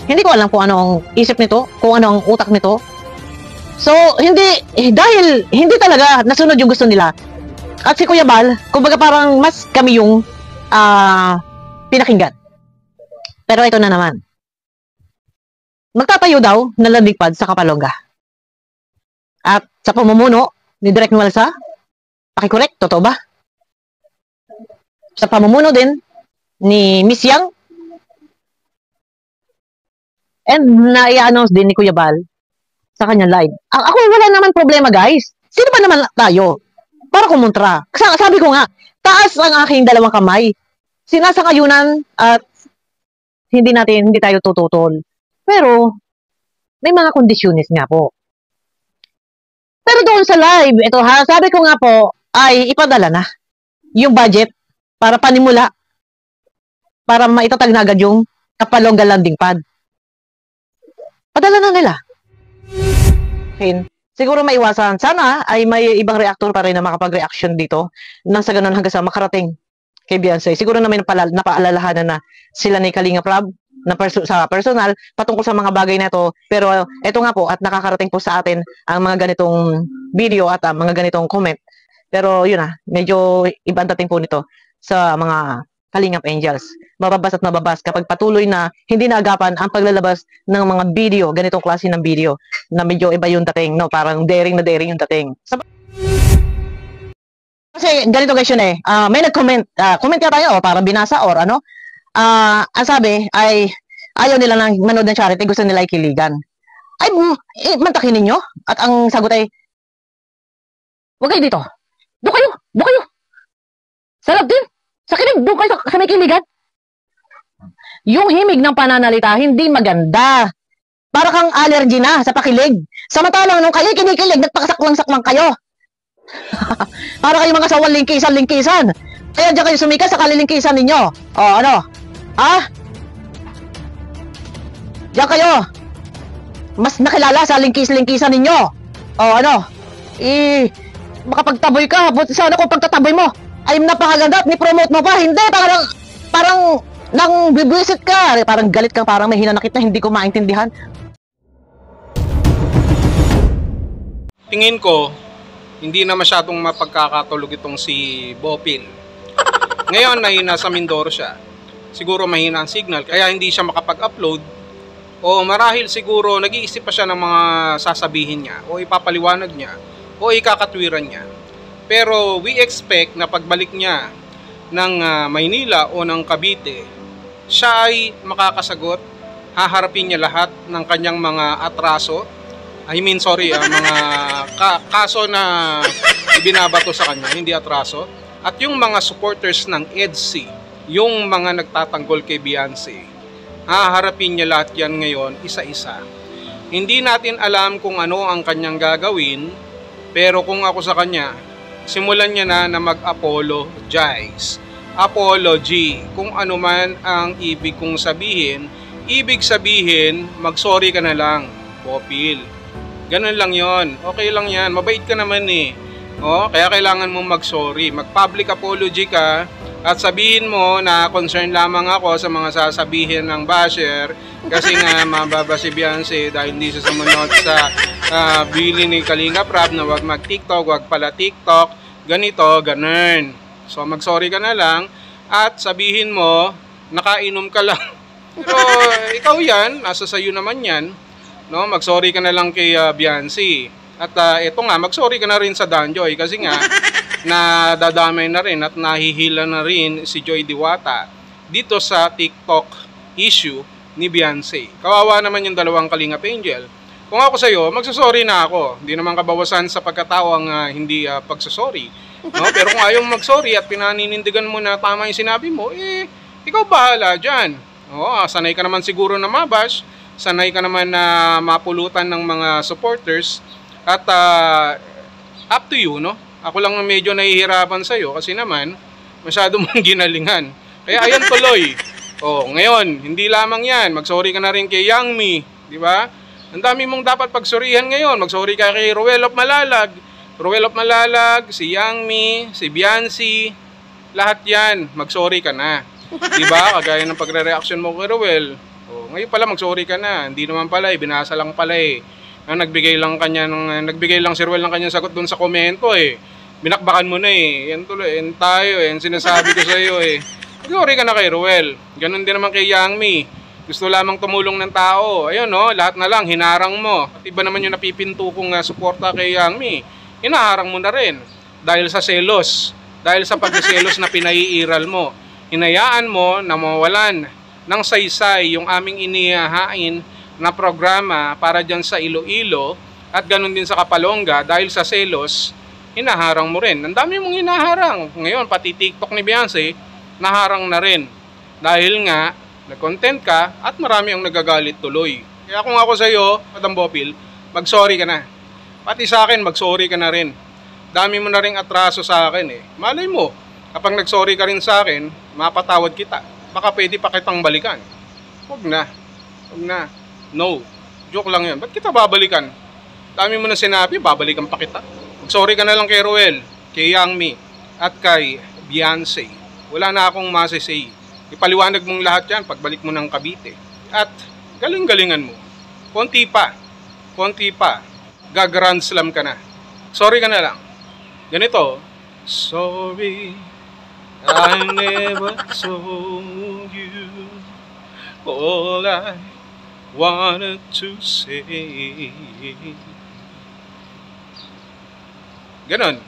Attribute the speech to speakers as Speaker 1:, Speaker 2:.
Speaker 1: Hindi ko alam kung anong isip nito, kung anong utak nito. So, dahil hindi talaga nasunod yung gusto nila. At si Kuya Bal, kumbaga parang mas kami yung pinakinggan. Pero ito na naman. Magtatayo daw ng landing pad sa Kapalonga. At sa pamumuno ni Direk Nualsa, pakikorek, totoo ba? Sa pamumuno din ni Miss Yang, and na-i-announce din ni Kuya Bal sa kanya live. Ako wala naman problema, guys. Sino ba naman tayo para kumontra? Sabi ko nga, taas ang aking dalawang kamay. Sinasakayunan at hindi tayo tututol. Pero may mga kondisyones nga po. Pero doon sa live, ito ha, sabi ko nga po ay ipadala na yung budget para panimula para maitatag na agad yung Kapalonga landing pad. Padala na nila. Siguro maiwasan. Sana ay may ibang reactor pa rin na makapag-reaction dito nang sa ganun hanggang sa makarating kay Beyonce. Siguro na may napaalalahanan na sila ni Kalinga Prab na sa personal patungkol sa mga bagay na ito. Pero ito nga po at nakakarating po sa atin ang mga ganitong video at mga ganitong comment. Pero yun medyo ibang dating po nito sa mga Kalingap Angels. Mababas at mababas kapag patuloy na hindi naagapan ang paglalabas ng mga video, ganitong klase ng video na medyo iba yung dating, no? Parang daring na daring yung dating. Kasi ganito guys yun may nag-comment, comment ka tayo, parang binasa or ano. Ang sabi ay ayaw nila nang manood ng charity, gusto nila ikiligan. Ay, mantakin ninyo? At ang sagot ay, huwag kayo dito. Doon kayo. Sarap din. Sa kinig, doon kayo sa may kiligan. Yung himig ng pananalita, hindi maganda. Para kang allergy na sa pakilig. Samantalang nung kayo kinikilig, nagpakasaklang-saklang kayo. Para kayo mga sawang lingkisan. Kaya dyan kayo sumikas sa kalilingkisan ninyo. O, ano? Ha? Diyan kayo. Mas nakilala sa lingkis-lingkisan ninyo. O, ano? Makapagtaboy ka. Sana kung pagtataboy mo ay napakaganda at ni-promote mo pa. Hindi, parang nang bibwisit ka. Parang galit ka, parang may hinanakit na hindi ko maintindihan.
Speaker 2: Tingin ko, hindi na masyadong mapagkakatulog itong si Bopil. Ngayon ay nasa Mindoro siya. Siguro mahina ang signal, kaya hindi siya makapag-upload. O marahil siguro nag-iisip pa siya ng mga sasabihin niya, o ipapaliwanag niya, o ikakatwiran niya. Pero we expect na pagbalik niya ng Maynila o ng Cavite, siya ay makakasagot, haharapin niya lahat ng kanyang mga atraso, mga kaso na ibinabato sa kanya, hindi atraso. At yung mga supporters ng EDC, yung mga nagtatanggol kay Beyonce, haharapin niya lahat yan ngayon, isa-isa. Hindi natin alam kung ano ang kanyang gagawin, pero kung ako sa kanya, simulan niya na mag-apologize. Apology, kung ano man ang ibig kong sabihin, mag-sorry ka na lang, Bopil. Ganun lang yon. Okay lang yan. Mabait ka naman kaya kailangan mong mag-sorry. Mag-public apology ka at sabihin mo na concern lamang ako sa mga sasabihin ng basher kasi nga mababa si Beyonce dahil hindi siya sumunod sa bili ni Kalinga Prab na wag mag-TikTok, wag pala TikTok, ganito, ganun. So mag-sorry ka na lang at sabihin mo nakainom ka lang. Pero ikaw yan, nasa sayo naman yan. No, mag-sorry ka na lang kay Beyonce. At ito nga, mag-sorry ka na rin sa Danjoy kasi nga nadadamay na rin at nahihila na rin si Joy Diwata dito sa TikTok issue ni Beyonce. Kawawa naman yung dalawang Kalingap Angel. Kung ako sa'yo, magsasorry na ako. Hindi naman kabawasan sa pagkatao ang hindi pagsasorry. No? Pero kung ayaw mag-sorry at pinaninindigan mo na tama yung sinabi mo, ikaw bahala dyan. Sanay ka naman siguro na mabash. Sanay ka naman na mapulutan ng mga supporters. At up to you, no? Ako lang medyo nahihirapan sa'yo kasi naman masyado mong ginalingan. Kaya ayan tuloy. Ngayon, hindi lamang yan. Mag-sorry ka na rin kay Yang Mi. Di ba? Ang dami mong dapat pagsorihan ngayon. Mag-sorry ka kay Ruel of Malalag. Ruel of Malalag, si Yang Mi, si Beyonce. Lahat yan. Mag-sorry ka na. Di ba? Kagaya ng pagre-reaction mo kay Ruel. Oh, ngayon pala mag-sorry ka na. Hindi naman pala eh, binasa lang pala eh. Nagbigay lang si Ruel ng kanyang sagot doon sa komento eh. Binakbakan mo na eh. Yan tuloy, yan tayo eh. Yan sinasabi ko sa iyo eh. Sorry ka na kay Ruel. Ganun din naman kay Yangmi. Gusto lamang tumulong ng tao. Ayun no, lahat na lang hinarang mo. At iba naman yung napipinto kong suporta kay Yangmi. Hinaharang mo na rin. Dahil sa selos. Dahil sa pagselos na pinaiiral mo. Hinayaan mo na mawalan ng saysay yung aming inihahain na programa para dyan sa Iloilo at ganun din sa Kapalonga dahil sa selos, hinaharang mo rin. Ang dami mong hinaharang. Ngayon, pati TikTok ni Beyonce, naharang na rin. Dahil nga, nag-content ka at marami ang nagagalit tuloy. Kaya kung ako sa iyo, Madam Bopil, mag-sorry ka na. Pati sa akin, mag-sorry ka na rin. Dami mo na rin atraso sa akin eh. Malay mo, kapag nag-sorry ka rin sa akin, mapatawad kita. Baka pwede pa kitang balikan. Huwag na. Huwag na. No. Joke lang yan. Ba't kita babalikan? Dami mo na sinabi, babalikan pa kita. Mag-sorry ka na lang kay Ruel, kay Yangmi, at kay Beyonce. Wala na akong masisay. Ipaliwanag mong lahat yan pagbalik mo ng Cavite. At galing-galingan mo. Konti pa. Gag-grand slam ka na. Sorry ka na lang. Ganito. Sorry, I never told you all I wanted to say. Ganon.